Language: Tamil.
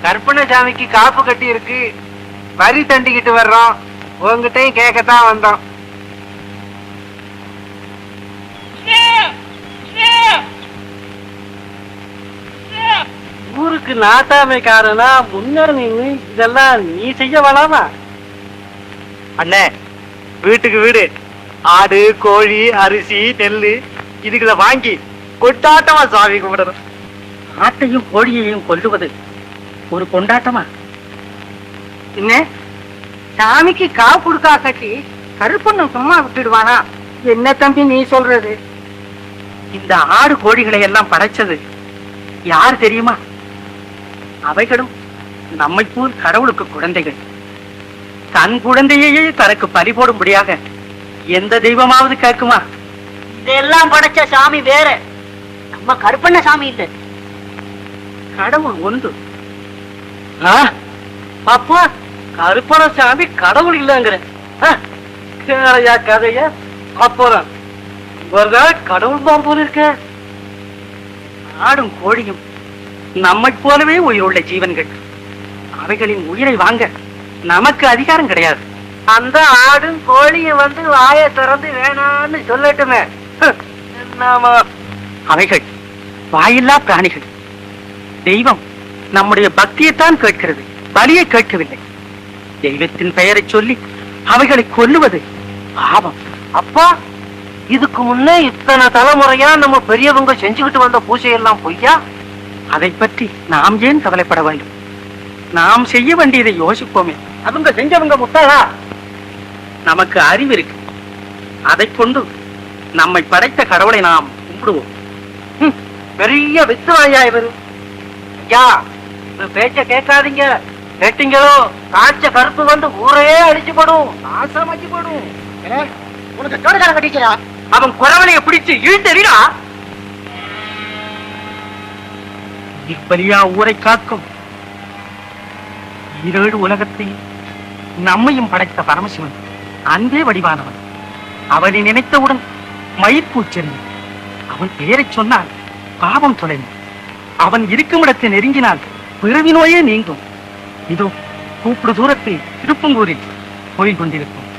கற்பனசாமிக்கு காப்பு கட்டி இருக்கு, வரி தண்டிக்கிட்டு வர்றோம். உங்ககிட்டயும் கேட்கத்தான் வந்தோம். ஊருக்கு நாட்டாமைக்காரனா முன்ன நின்று இதெல்லாம் நீ செய்ய வேணாமா? அண்ணே, வீட்டுக்கு வீடு ஆடு கோழி அரிசி நெல்லு இதுகளை வாங்கி கொண்டாட்டமா சாமி கும்பிடணும். ஆட்டையும் கோழியையும் கொல்லுவது ஒரு கொண்டாட்டமா? என்ன சாமிக்கு காவு கொடுக்கா கட்டி கருப்பண்ண சும்மா விட்டுடுவானா? என்ன தம்பி நீ சொல்றது? இந்த ஆடு கோழிகளை எல்லாம் படைச்சது யார் தெரியுமா? அவைகளும் நம்மை போல் கடவுளுக்கு குழந்தைகள். தன் குழந்தையே தனக்கு பறி போடும்படியாக எந்த தெய்வமாவது கேட்குமா? இதெல்லாம் படைச்ச சாமி வேற, நம்ம கருப்பண்ண சாமி இல்ல. கடவுள் ஒன்று. அப்பா, கருப்பண சாமி கடவுள் இல்லங்கிற கேளையா கதைய? அப்புறம் ஒரு நாள் கடவுள் தான் போல இருக்க. ஆடும் கோழியும் நம்மை போலவே உயிருள்ள ஜீவன்கள். அவைகளின் உயிரை வாங்க நமக்கு அதிகாரம் கிடையாது. அந்த ஆடும் கோழியும் வந்து வாயை திறந்து வேணான்னு சொல்லட்டுமே. என்னமா? அவைகள் வாயில்லா பிராணிகள். தெய்வம் நம்முடைய பக்தியைத்தான் கேட்கிறது, பலியை கேட்கவில்லை. தெய்வத்தின் பெயரை சொல்லி அவைகளை கொல்லுவது பாவம். அப்பா, இதுக்கு முன்னே இத்தனை தலைமுறையா நம்ம பெரியவங்க செஞ்சுக்கிட்டு வந்த பூஜையெல்லாம் பொய்யா? அதை பற்றி நாம் ஏன் கவலைப்பட வேண்டும்? நாம் செய்ய வேண்டியதை யோசிப்போமே. அவங்க செஞ்சவங்க முட்டாளா? நமக்கு அறிவு இருக்கு. அதை கொண்டு நம்மை படைத்த கடவுளை நாம் கும்பிடுவோம். பெரிய வித்துவாயா இவரு. ஐயா, இந்த பேச்ச கேட்காதீங்க. கேட்டீங்களோ காய்ச்ச கருப்பு வந்து ஊரே அடிச்சு போடும், நாசமாக்கி போடும். உனக்கு தோடுகாரம் கட்டிக்கிறா? அவன் குறவனைய பிடிச்சு இழுத்தறிடா. இப்பலியா ஊரை காக்கும் 7 உலகத்தையும் நம்மையும் படைத்த பரமசிவன் அன்பே வடிவானவன். அவனை நினைத்தவுடன் மயிர்பூச்செறியும். அவன் பெயரை சொன்னால் பாவம் தொலையும். அவன் இருக்கும் இடத்தை நெருங்கினால் பிறவி நோயே நீங்கும். இதோ கூப்பிடு தூரத்தில் திருப்பங்கூரில் கோயில் கொண்டிருக்கும்